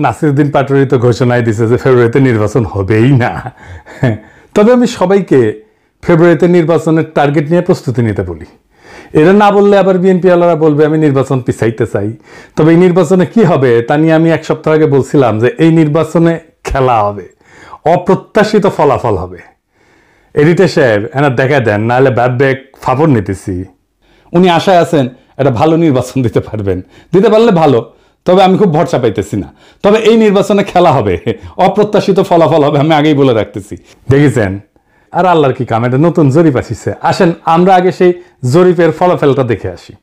নাসিরউদ্দিন পাটোয়ারি তো ঘোষণায় দিছে যে ফেব্রুয়ারিতে নির্বাচন হবেই না। তবে আমি সবাইকে ফেব্রুয়ারিতে নির্বাচনের টার্গেট নিয়ে প্রস্তুতি নিতে বলি। এটা না বললে আবার বিএনপি ওয়ালারা বলবে আমি নির্বাচন পিছাইতে চাই। তবে এই নির্বাচনে কি হবে তা নিয়ে আমি এক সপ্তাহ আগে বলছিলাম যে এই নির্বাচনে খেলা হবে, অপ্রত্যাশিত ফলাফল হবে। এডিটর সাহেব এনার দেখা দেন, নাহলে ব্যাক ফাপড় নিতেছি। উনি আশায় আছেন একটা ভালো নির্বাচন দিতে পারবেন, দিতে পারলে ভালো, তবে আমি খুব ভরসা পাইতেছি না। তবে এই নির্বাচনে খেলা হবে, অপ্রত্যাশিত ফলাফল হবে, আমি আগেই বলে রাখতেছি। দেখেছেন আর আল্লাহর কি কাম, এটা নতুন জরিপ আসিছে। আসেন আমরা আগে সেই জরিপের ফলাফলটা দেখে আসি।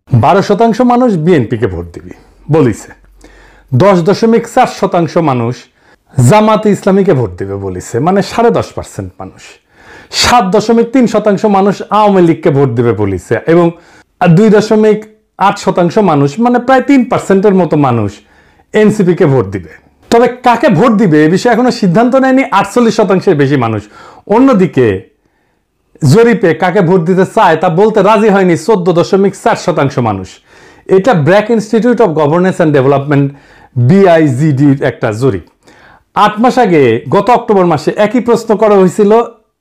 12% মানুষ বিএনপিকে ভোট দিবি বলিছে, 10.4% মানুষ জামাতে ইসলামীকে ভোট দিবে বলিছে, মানে 10.5% মানুষ। 7.3% মানুষ আওয়ামী লীগকে ভোট দিবে বলিছে এবং 2.8% মানুষ, মানে প্রায় 3%-এর মতো মানুষ এনসিপিকে ভোট দিবে। তবে কাকে ভোট দিবে এ বিষয়ে এখনো সিদ্ধান্ত নেয়নি 48%-এর বেশি মানুষ। অন্যদিকে জরিপে কাকে ভোট দিতে চায় তা বলতে রাজি হয়নি 14.4% মানুষ। এটা BRAC institute of governance and development BIGDর একটা জরিপ। 8 মাস আগে গত অক্টোবর মাসে একই প্রশ্ন করা হয়েছিল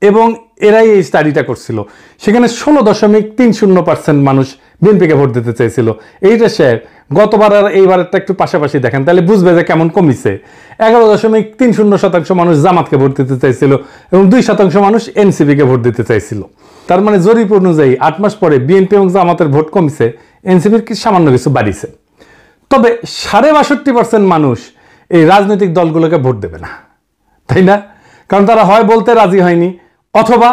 এবং এরাই এই স্টাডিটা করছিল। সেখানে 16.30% মানুষ বিএনপিকে ভোট দিতে চেয়েছিল। এইটা স্যার গতবার আর এইবারটা একটু পাশাপাশি দেখেন তাহলে বুঝবে যে কেমন কমিছে। 11.30% মানুষ জামাতকে ভোট দিতে চাইছিল এবং 2% মানুষ এনসিপিকে ভোট দিতে চাইছিল। তার মানে জরিপ অনুযায়ী 8 মাস পরে বিএনপি এবং জামাতের ভোট কমিছে, এনসিপির কি সামান্য কিছু বাড়িছে। তবে 62% মানুষ এই রাজনৈতিক দলগুলোকে ভোট দেবে না, তাই না? কারণ তারা হয় বলতে রাজি হয়নি অথবা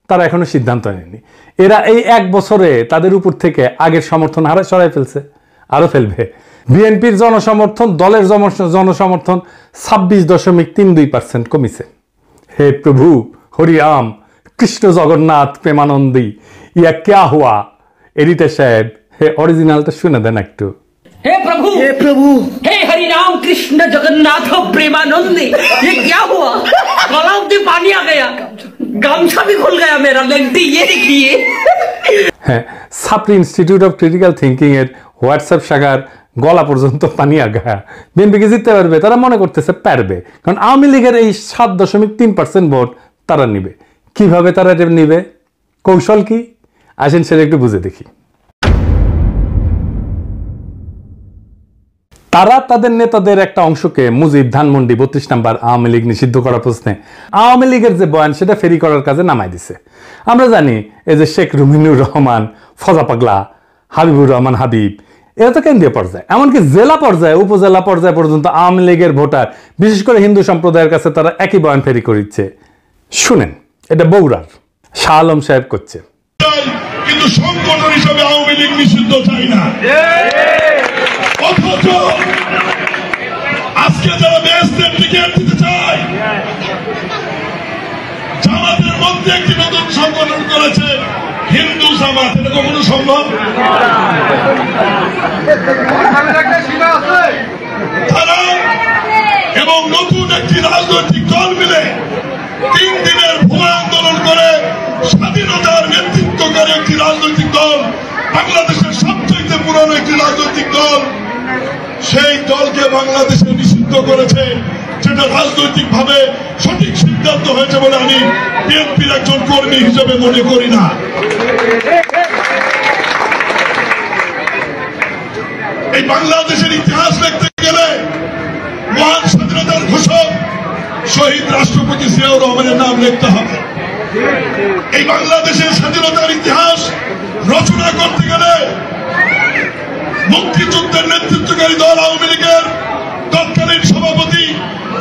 তারা এখনো সিদ্ধান্ত নেয়নি। এরা এই 1 বছরে তাদের উপর থেকে আগের সমর্থন হারে সরাই ফেলছে, আরো ফেলবে। বিএনপির জনসমর্থন, দলের জনসমর্থন 26.32% কমিছে। হে প্রভু হরিরাম কৃষ্ণ জগন্নাথ প্রেমানন্দী ইয়া ক্যা হুয়া। এডিটর সাহেব হে অরিজিনালটা শুনে দেন একটু। हे प्रभु हे हरि राम कृष्ण जगन्नाथ प्रेमानंदी, ये क्या हुआ? गलाव में पानी आ गया, गामछा भी खुल गया मेरा, लेंटी ये देखिए। সাপ্রি ইনস্টিটিউট অফ ক্রিটিক্যাল থিঙ্কিং এর হোয়াটসঅ্যাপ শাখার গলা পর্যন্ত পানি আগা। বিএনপিকে জিততে পারবে, তারা মনে করতেছে পারবে, কারণ আওয়ামী লীগের এই 7.3% ভোট তারা নিবে। কিভাবে তারা এটা নিবে, কৌশল কি, আসেন সেটা একটু বুঝে দেখি। তারা তাদের নেতাদের একটা অংশকে মুজিব, ধানমন্ডি, 32 নম্বর আওয়ামী লীগ নিষিদ্ধ করার প্রশ্নে আওয়ামী লীগের যে বয়ান সেটা ফেরি করার কাজে নামাই দিছে। আমরা জানি এই যে শেখ রুমিনুর রহমান, ফজা পাগলা, হাবিবুর রহমান হাবিব, এরা তো কেন্দ্রীয় পর্যায়ে, এমনকি জেলা পর্যায়ে, উপজেলা পর্যায়ে পর্যন্ত আওয়ামী লীগের ভোটার, বিশেষ করে হিন্দু সম্প্রদায়ের কাছে তারা একই বয়ান ফেরি করিচ্ছে। শুনেন, এটা বগুড়ার শাহ আলম সাহেব করছে। কিন্তু সংগঠন হিসেবে আওয়ামী লীগ নিষিদ্ধ চাই না। অথচ আজকে যারা বেহেশতের টিকিট দিতে চায়, জামাতের মধ্যে একটি নতুন সংগঠন করেছে হিন্দু জামাত, এটা কখনো সম্ভব? তারা এবং নতুন একটি রাজনৈতিক দল মিলে 3 দিনের ভুয়া আন্দোলন করে স্বাধীনতার নেতৃত্ব করে একটি রাজনৈতিক দল, বাংলাদেশের সবচেয়ে পুরনো একটি রাজনৈতিক দল, সেই দলকে বাংলাদেশে নিষিদ্ধ করেছে, যেটা রাজনৈতিক ভাবে সঠিক সিদ্ধান্ত হয়েছে বলে আমি বিএনপির একজন কর্মী হিসেবে মনে করি না। এই বাংলাদেশের ইতিহাস লিখতে গেলে মহান স্বাধীনতার ঘোষক শহীদ রাষ্ট্রপতি জিয়াউর রহমানের নাম লিখতে হবে। এই বাংলাদেশের স্বাধীনতার ইতিহাস রচনা করতে গেলে মুক্তিযুদ্ধের নেতৃত্বকারী দল আওয়ামী লীগের তৎকালীন সভাপতি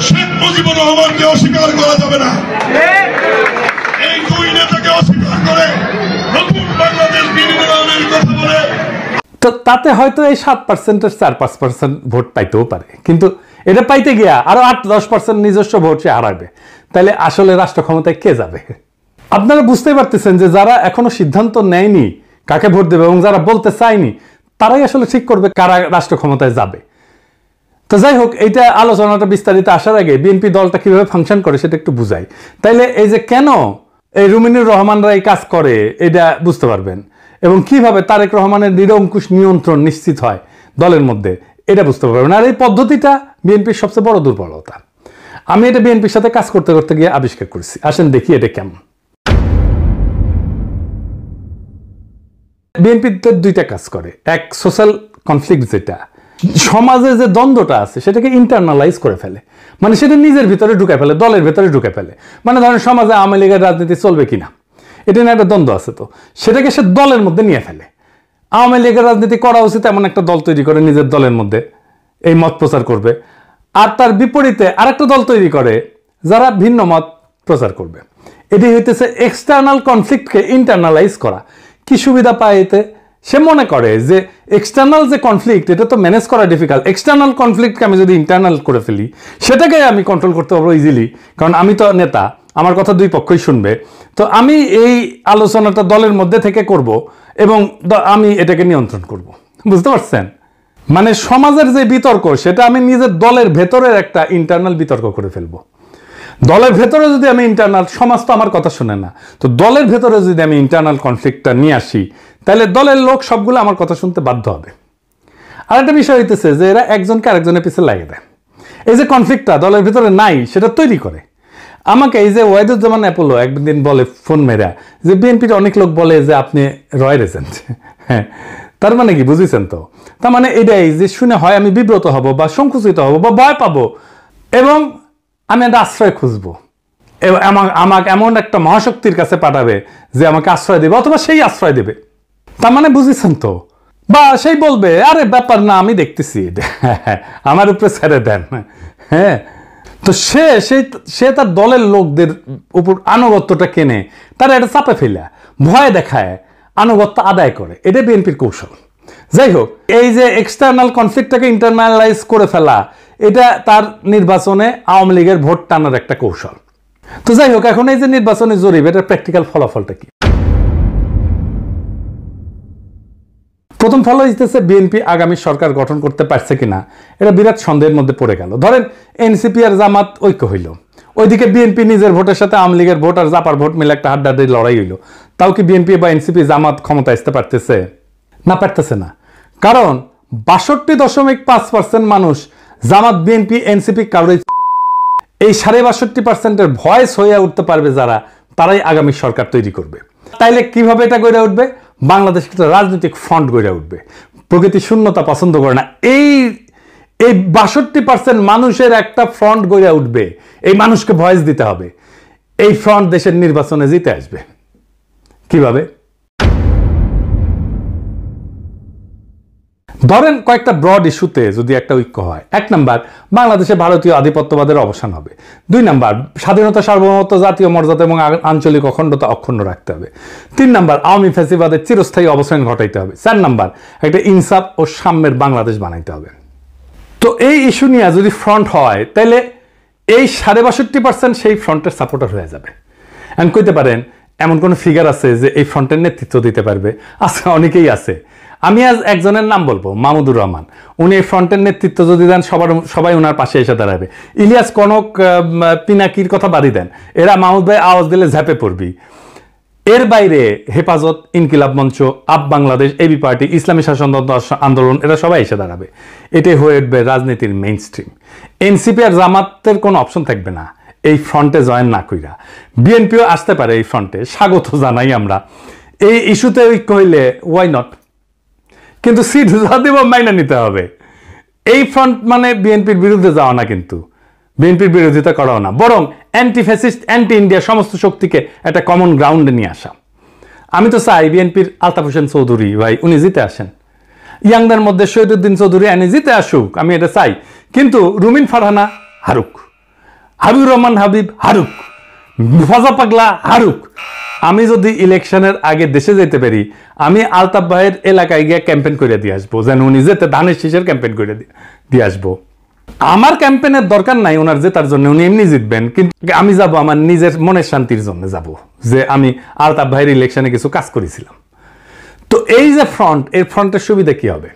শেখ মুজিবুর রহমানকে অস্বীকার করা যাবে না। এই 2 নেতাকে অস্বীকার করে নতুন বাংলাদেশ বিনির্মাণের কথা বলে, তো তাতে হয়তো এই 7%-এর 4-5% ভোট পাইতেও পারে, কিন্তু এটা পাইতে গিয়া আরো 8-10% নিজস্ব ভোট সে হারাবে। তাহলে আসলে রাষ্ট্র ক্ষমতায় কে যাবে? আপনারা বুঝতে পারতেছেন যে যারা এখনো সিদ্ধান্ত নেয়নি কাকে ভোট দেবে এবং যারা বলতে চায়নি তারাই আসলে ঠিক করবে কারা রাষ্ট্র ক্ষমতায় যাবে। তো যাই হোক, এইটা আলোচনাটা বিস্তারিত আসার আগে বিএনপি দলটা কিভাবে ফাংশন করে সেটা একটু বুঝাই। তাইলে এই যে কেন এই রুমিনুর রহমানরা এই কাজ করে এটা বুঝতে পারবেন। এবং কিভাবে তারেক রহমানের নিরঙ্কুশ নিয়ন্ত্রণ নিশ্চিত হয় দলের মধ্যে, এটা বুঝতে পারবেন। আর এই পদ্ধতিটা বিএনপির সবচেয়ে বড় দুর্বলতা। আমি এটা বিএনপির সাথে কাজ করতে করতে গিয়ে আবিষ্কার করেছি। আসেন দেখি এটা কেমন। বিএনপিতে দুইটা কাজ করে। এক, সোশ্যাল কনফ্লিক্ট, যেটা সমাজে যে দ্বন্দ্বটা আছে সেটাকে ইন্টারনালাইজ করে ফেলে, মানে সেটা নিজের ভিতরে ঢুকে ফেলে, দলের ভিতরে ঢুকে ফেলে। মানে ধরেন সমাজে আওয়ামী লীগের রাজনীতি চলবে কিনা, এটা নিয়ে একটা দ্বন্দ্ব আছে, তো সেটাকে সে দলের মধ্যে নিয়ে ফেলে। আওয়ামী লীগের রাজনীতি করা উচিত এমন একটা দল তৈরি করে নিজের দলের মধ্যে এই মত প্রচার করবে, আর তার বিপরীতে আরেকটা দল তৈরি করে যারা ভিন্ন মত প্রচার করবে। এটি হইতেছে এক্সটার্নাল কনফ্লিক্টকে ইন্টারনালাইজ করা। কি সুবিধা পায় এতে? সে মনে করে যে এক্সটার্নাল যে কনফ্লিক্ট, এটা তো ম্যানেজ করা ডিফিকাল্ট, এক্সটার্নাল কনফ্লিক্টকে আমি যদি ইন্টারনাল করে ফেলি সেটাকে আমি কন্ট্রোল করতে পারবো ইজিলি, কারণ আমি তো নেতা, আমার কথা দুই পক্ষই শুনবে। তো আমি এই আলোচনাটা দলের মধ্যে থেকে করব এবং আমি এটাকে নিয়ন্ত্রণ করব। বুঝতে পারছেন? মানে সমাজের যে বিতর্ক সেটা আমি নিজের দলের ভেতরের একটা ইন্টারনাল বিতর্ক করে ফেলবো। দলের ভেতরে যদি আমি ইন্টারনাল, সমাজ তো আমার কথা শুনে না, তো দলের ভেতরে যদি আমি ইন্টারনাল কনফ্লিক্টটা নিয়ে আসি তাহলে দলের লোক সবগুলো আমার কথা শুনতে বাধ্য হবে। আর একটা বিষয় হইতেছে যে এরা একজনকে আরেকজনের পিছিয়ে লাগিয়ে দেয়। এই যে কনফ্লিক্টটা দলের ভিতরে নাই সেটা তৈরি করে। আমাকে এই যে ওয়াহিদুজ্জামান অ্যাপোলো একদিন বলে ফোন মেরা যে বিএনপির অনেক লোক বলে যে আপনি রয়ের এজেন্ট। হ্যাঁ, তার মানে কি বুঝেছেন? তো তার মানে এটাই যে শুনে হয় আমি বিব্রত হব বা সংকুচিত হব বা ভয় পাবো এবং আমি একটা আশ্রয় খুঁজবো, আমাকে এমন একটা মহাশক্তির কাছে পাঠাবে যে আমাকে আশ্রয় দেবে, অথবা সেই আশ্রয় দেবে। তার মানে বুঝেছেন তো? বা সেই বলবে আরে ব্যাপার না, আমি দেখতেছি, আমার উপরে ছেড়ে দেন। হ্যাঁ, তো সে তার দলের লোকদের উপর আনুগত্যটা কেনে, তারা এটা চাপে ফেলা, ভয় দেখায়, আনুগত্য আদায় করে। এটা বিএনপির কৌশল। যাই হোক, এই যে এক্সটার্নাল কনফ্লিক্টটাকে ইন্টারনালাইজ করে ফেলা, এটা তার নির্বাচনে আওয়ামী লীগের ভোট টানার একটা কৌশল। তো যাই হোক, এখন এই যে নির্বাচনী জরিপ, এটার প্র্যাকটিক্যাল ফলাফলটা কি? প্রথম ফল হইতেছে বিএনপি আগামী সরকার গঠন করতে পারছে কিনা এটা বিরাট সন্দেহের মধ্যে পড়ে গেল। ধরেন এনসিপি আর জামাত ঐক্য হইল, ওইদিকে বিএনপি নিজের ভোটের সাথে আওয়ামী লীগের ভোট আর জাপার ভোট মিলে একটা হাড্ডাহাড্ডি লড়াই হইল। তাও কি বিএনপি বা এনসিপি জামাত ক্ষমতা আসতে পারতেছে? না, পারতেছে না। কারণ 62.5% মানুষ জামাত, বিএনপি, এনসিপি কারোই, এই 62.5%-এর ভয়েস হয়ে উঠতে পারবে যারা, তারাই আগামী সরকার তৈরি করবে। তাইলে কিভাবে এটা গড়ে উঠবে? বাংলাদেশ একটা রাজনৈতিক ফ্রন্ট গড়ে উঠবে। প্রকৃতি শূন্যতা পছন্দ করে না। এই 62% মানুষের একটা ফ্রন্ট গড়ে উঠবে। এই মানুষকে ভয়েস দিতে হবে। এই ফ্রন্ট দেশের নির্বাচনে জিতে আসবে। কিভাবে? ধরেন কয়েকটা ব্রড ইস্যুতে যদি একটা ঐক্য হয়। 1 নাম্বার, বাংলাদেশে ভারতীয় আধিপত্যবাদের অবসান হবে। 2 নাম্বার, স্বাধীনতা, সার্বভৌমত্ব, জাতীয় মর্যাদা এবং আঞ্চলিক অখণ্ডতা অক্ষুণ্ণ রাখতে হবে। 3 নাম্বার, আওয়ামী ফ্যাসিবাদের চিরস্থায়ী অবসান ঘটাইতে হবে। 4 নাম্বার, একটা ইনসাফ ও সাম্যের বাংলাদেশ বানাইতে হবে। তো এই ইস্যু নিয়ে যদি ফ্রন্ট হয় তাহলে এই 62.5% সেই ফ্রন্টের সাপোর্টার হয়ে যাবে। এখন কইতে পারেন এমন কোন ফিগার আছে যে এই ফ্রন্টের নেতৃত্ব দিতে পারবে? আছে, অনেকেই আছে। আমি আজ একজনের নাম বলবো, মাহমুদুর রহমান। উনি এই ফ্রন্টের নেতৃত্ব যদি দেন সবাই ওনার পাশে এসে দাঁড়াবে। ইলিয়াস কনক, পিনাকির কথা বাদই দেন, এরা মাহমুদ ভাই আওয়াজ দিলে ঝাঁপে পড়বি। এর বাইরে হেফাজত, ইনকিলাব মঞ্চ, আপ বাংলাদেশ, এবি পার্টি, ইসলামী শাসনতন্ত্র আন্দোলন, এরা সবাই এসে দাঁড়াবে। এটাই হয়ে উঠবে রাজনীতির মেইন স্ট্রিম। এনসিপি আর জামাতের কোনো অপশন থাকবে না এই ফ্রন্টে জয়েন না কইরা। বিএনপিও আসতে পারে এই ফ্রন্টে, স্বাগত জানাই আমরা। এই ইস্যুতে ঐক্য হইলে ওয়াই নট, কিন্তু সিট যা দেব মাইনা নিতে হবে। এই ফ্রন্ট মানে বিএনপির বিরুদ্ধে যাওয়া না, কিন্তু বিএনপির বিরোধিতা করাও না, বরং অ্যান্টি ফ্যাসিস্ট, অ্যান্টি ইন্ডিয়া সমস্ত শক্তিকে একটা কমন গ্রাউন্ডে নিয়ে আসা। আমি তো চাই বিএনপির আলতাফ হোসেন চৌধুরী ভাই উনি জিতে আসেন, ইয়াংদের মধ্যে শহীদুদ্দিন চৌধুরী আইনি জিতে আসুক, আমি এটা চাই। কিন্তু রুমিন ফারহানা হারুক, হাবিবুর রহমান হাবিব হারুক, ফজা পাগলা হারুক। আমি যদি ইলেকশনের আগে দেশে যেতে পারি, আমি আলতাফ ভাইয়ের এলাকায় গিয়ে ক্যাম্পেইন করে দিয়ে আসবো, যেন উনি যেতে ধানের শীষের ক্যাম্পেইন করে দিয়ে আসবো। আমার ক্যাম্পেইনের দরকার নাই ওনার জেতার জন্য, উনি এমনি জিতবেন, কিন্তু আমি যাব আমার নিজের মনের শান্তির জন্য যাব, যে আমি আলতাফ ভাইয়ের ইলেকশনে কিছু কাজ করেছিলাম। তো এই যে ফ্রন্ট, এই ফ্রন্টের সুবিধা কি হবে?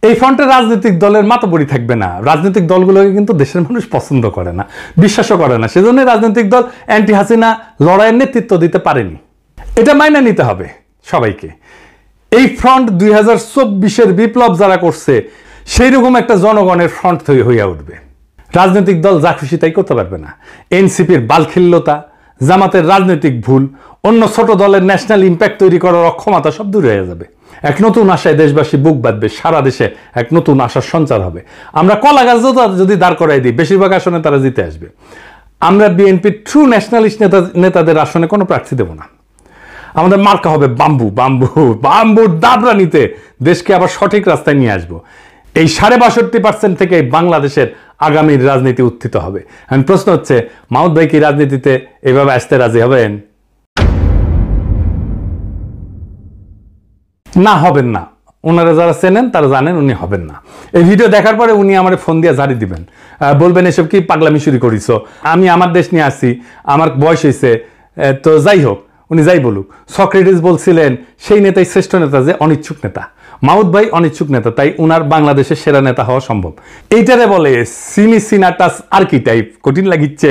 এই ফ্রন্টে রাজনৈতিক দলের মাতবরি থাকবে না। রাজনৈতিক দলগুলোকে কিন্তু দেশের মানুষ পছন্দ করে না, বিশ্বাসও করে না। সেজন্য রাজনৈতিক দল অ্যান্টি হাসিনা লড়াইয়ের নেতৃত্ব দিতে পারেনি। এটা মাইনে নিতে হবে সবাইকে। এই ফ্রন্ট 2024-এর বিপ্লব যারা করছে সেই রকম একটা জনগণের ফ্রন্ট হইয়া উঠবে। রাজনৈতিক দল যা খুশি তাই করতে পারবে না। এনসিপির বালখিল্যতা, জামাতের রাজনৈতিক ভুল, অন্য ছোট দলের ন্যাশনাল ইম্প্যাক্ট তৈরি করার অক্ষমতা সব দূর হয়ে যাবে। এক নতুন আশায় দেশবাসী বুক বাঁধবে, সারা দেশে এক নতুন আশার সঞ্চার হবে। আমরা কলা গাছ যদি দাঁড় করাই দিই, বেশিরভাগ আসনে তারা জিতে আসবে। আমরা বিএনপির ট্রু ন্যাশনালিস্ট নেতাদের আসনে কোনো প্রার্থী দেব না। আমাদের মার্কা হবে বাম্বু। বাম্বুর দাবরানিতে দেশকে আবার সঠিক রাস্তায় নিয়ে আসবো। এই 62% থেকে বাংলাদেশের আগামীর রাজনীতি উত্থিত হবে। প্রশ্ন হচ্ছে, মাহমুদ ভাই কি রাজনীতিতে এভাবে আসতে রাজি হবেন? না, হবেন না। ওনারা যারা চেনেন তারা জানেন উনি হবেন না। এই ভিডিও দেখার পরে উনি আমার ফোন দিয়ে ঝাড়ি দিবেন, বলবেন এসব কি পাগলামি শুরু করিস, আমি আমার দেশ নিয়ে আসছি, আমার বয়স হয়েছে। তো যাই হোক, উনি যাই বলুক, সক্রেটিস বলছিলেন সেই নেতাই শ্রেষ্ঠ নেতা যে অনিচ্ছুক নেতা। মাহমুদ ভাই অনিচ্ছুক নেতা, তাই উনার বাংলাদেশের সেরা নেতা হওয়া সম্ভব। এইটারে বলে সিনিসিনাটাস আর্কিটাইপ। কঠিন লাগিচ্ছে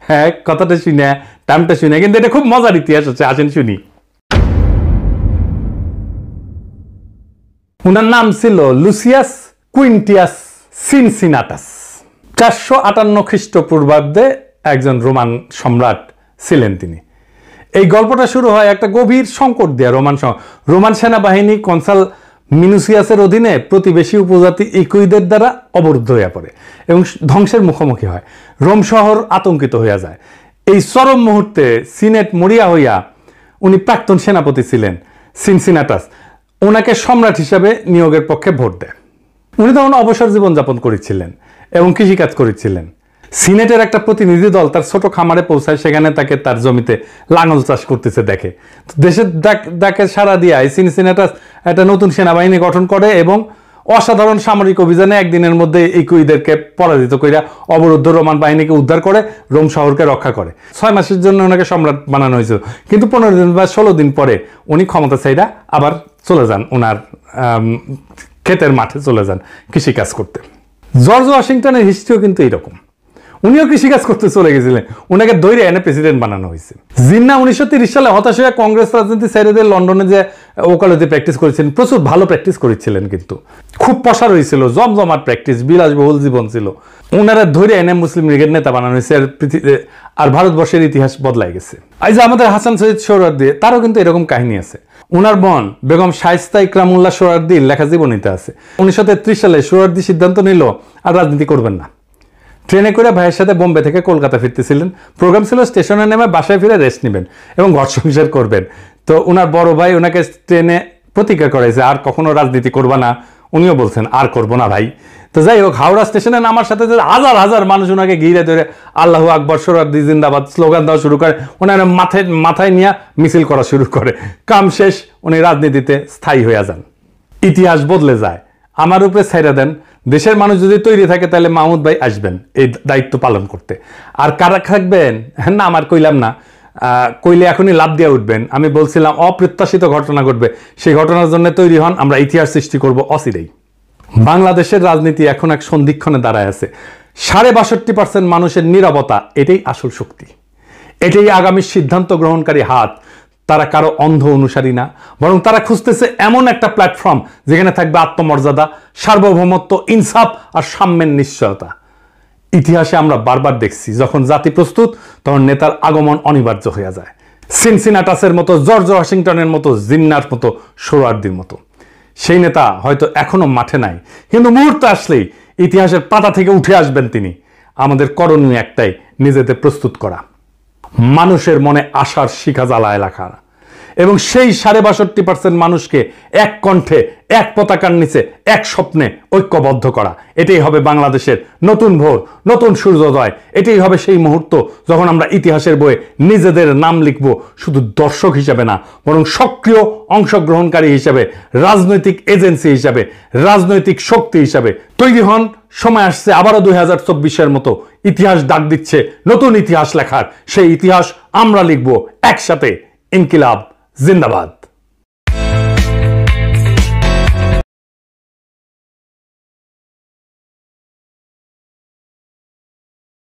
হ্যাঁ কথাটা শুনে, টার্মটা শুনে, কিন্তু এটা খুব মজার ইতিহাস আছে। আসেন শুনি। উনার নাম ছিল লুসিয়াস কুইন্টিয়াস সিনসিনাটাস। 458 খ্রিস্টপূর্বাব্দে একজন রোমান সম্রাট ছিলেন তিনি। এই গল্পটা শুরু হয় একটা গভীর সংকট দিয়ে। রোমান সেনাবাহিনী কনসাল মিনুসিয়াসের অধীনে প্রতিবেশী উপজাতি ইকুইদের দ্বারা অবরুদ্ধ হয়ে পড়ে এবং ধ্বংসের মুখোমুখি হয়। রোম শহর আতঙ্কিত হইয়া যায়। এই চরম মুহূর্তে সিনেট মরিয়া হইয়া, উনি প্রাক্তন সেনাপতি ছিলেন সিনসিনাটাস, ওনাকে সম্রাট হিসাবে নিয়োগের পক্ষে ভোট দেয়। উনি তখন অবসর জীবনযাপন করেছিলেন এবং কৃষিকাজ করেছিলেন। সিনেটের একটা প্রতিনিধি দল তার ছোট খামারে পৌঁছায়, সেখানে তাকে তার জমিতে লাঙল চাষ করতেছে দেখে। দেশের ডাকে সাড়া দিয়ে সিনসিনাটাস একটা নতুন সেনাবাহিনী গঠন করে এবং অসাধারণ সামরিক অভিযানে একদিনের মধ্যে ইকুইদেরকে পরাজিত কইরা অবরুদ্ধ রোমান বাহিনীকে উদ্ধার করে রোম শহরকে রক্ষা করে। 6 মাসের জন্য ওনাকে সম্রাট বানানো হয়েছিল, কিন্তু 15 দিন বা 16 দিন পরে উনি ক্ষমতা চাইরা আবার চলে যান, ওনার ক্ষেতের মাঠে চলে যান কৃষিকাজ করতে। জর্জ ওয়াশিংটনের হিস্ট্রিও কিন্তু এইরকম। উনিও কৃষিকাজ করতে চলে গেছিলেন, ওনাকে ধৈর্য এনে প্রেসিডেন্ট বানানো হয়েছে। জিন্না 1930 সালে হতাশ হয়ে কংগ্রেস রাজনীতি ছেড়ে দিয়ে লন্ডনে যে ওকালতি প্র্যাকটিস করেছিলেন, প্রচুর ভালো প্র্যাকটিস করেছিলেন, কিন্তু খুব পসার হয়েছিল, জমজমাট প্র্যাকটিস, বিলাসবহুল জীবন ছিল। ওনারা ধৈর্য এনে মুসলিম লীগের নেতা বানানো হয়েছে, আর ভারতবর্ষের ইতিহাস বদলাই গেছে। এই যে আমাদের হাসান সৈয়দ সোহরাওয়ার্দী, তারও কিন্তু এরকম কাহিনী আছে। ওনার বোন বেগম শায়েস্তা ইকরামুল্লাহ সোহরাওয়ার্দীর লেখা জীবনীতে আছে। 1933 সালে সোহরাওয়ার্দী সিদ্ধান্ত নিল আর রাজনীতি করবেন না। ট্রেনে করে ভাইয়ের সাথে বোম্বে থেকে কলকাতা ফিরতেছিলেন। প্রোগ্রাম ছিল স্টেশনে নেমে বাসায় ফিরে রেস্ট নেবেন এবং ঘর সংসার করবেন। তো ওনার বড় ভাই ওনাকে ট্রেনে প্রতিজ্ঞা করাইছে আর কখনো রাজনীতি করবা না। উনিও বলছেন আর করবো না ভাই। তো যাই হোক, হাওড়া স্টেশনে নামার সাথে হাজার হাজার মানুষ ওনাকে ঘিরে ধরে আল্লাহু আকবর, সোহরাওয়ার্দী জিন্দাবাদ স্লোগান দেওয়া শুরু করে। ওনার মাথায় নিয়ে মিছিল করা শুরু করে। কাম শেষ, উনি রাজনীতিতে স্থায়ী হয়ে যান। ইতিহাস বদলে যায়। আমার উপরে ছাইরা দেন, দেশের মানুষ যদি তৈরি থাকে তাহলে মাহমুদ ভাই আসবেন এই দায়িত্ব পালন করতে। আর কারা থাকবেন না আমার কইলাম না, কইলে এখনই লাভ দিয়ে উঠবেন। আমি বলছিলাম অপ্রত্যাশিত ঘটনা ঘটবে, সেই ঘটনার জন্য তৈরি হন, আমরা ইতিহাস সৃষ্টি করব অচিরেই। বাংলাদেশের রাজনীতি এখন এক সন্ধিক্ষণে দাঁড়ায় আছে। 62% মানুষের নীরবতা, এটাই আসল শক্তি, এটাই আগামী সিদ্ধান্ত গ্রহণকারী হাত। তারা কারো অন্ধ অনুসারী না, বরং তারা খুঁজতেছে এমন একটা প্ল্যাটফর্ম যেখানে থাকবে আত্মমর্যাদা, সার্বভৌমত্ব, ইনসাফ আর সাম্যের নিশ্চয়তা। ইতিহাসে আমরা বারবার দেখছি, যখন জাতি প্রস্তুত তখন নেতার আগমন অনিবার্য হয়ে যায়। সিনসিনাটাসের মতো, জর্জ ওয়াশিংটনের মতো, জিন্নার মতো, সোহরাওয়ার্দীর মতো। সেই নেতা হয়তো এখনো মাঠে নাই, কিন্তু মুহূর্ত আসলেই ইতিহাসের পাতা থেকে উঠে আসবেন তিনি। আমাদের করণীয় একটাই, নিজেদের প্রস্তুত করা, মানুষের মনে আশার শিখা জ্বালায় রাখা এবং সেই 62% মানুষকে এক কণ্ঠে, এক পতাকার নিচে, এক স্বপ্নে ঐক্যবদ্ধ করা। এটাই হবে বাংলাদেশের নতুন ভোর, নতুন সূর্যোদয়। এটাই হবে সেই মুহূর্ত যখন আমরা ইতিহাসের বইয়ে নিজেদের নাম লিখব, শুধু দর্শক হিসেবে না, বরং সক্রিয় অংশগ্রহণকারী হিসেবে, রাজনৈতিক এজেন্সি হিসাবে, রাজনৈতিক শক্তি হিসাবে। তৈরি হন, সময় আসছে আবারও 2024-এর মতো। ইতিহাস ডাক দিচ্ছে নতুন ইতিহাস লেখার। সেই ইতিহাস আমরা লিখব একসাথে। ইনকিলাব জিন্দাবাদ।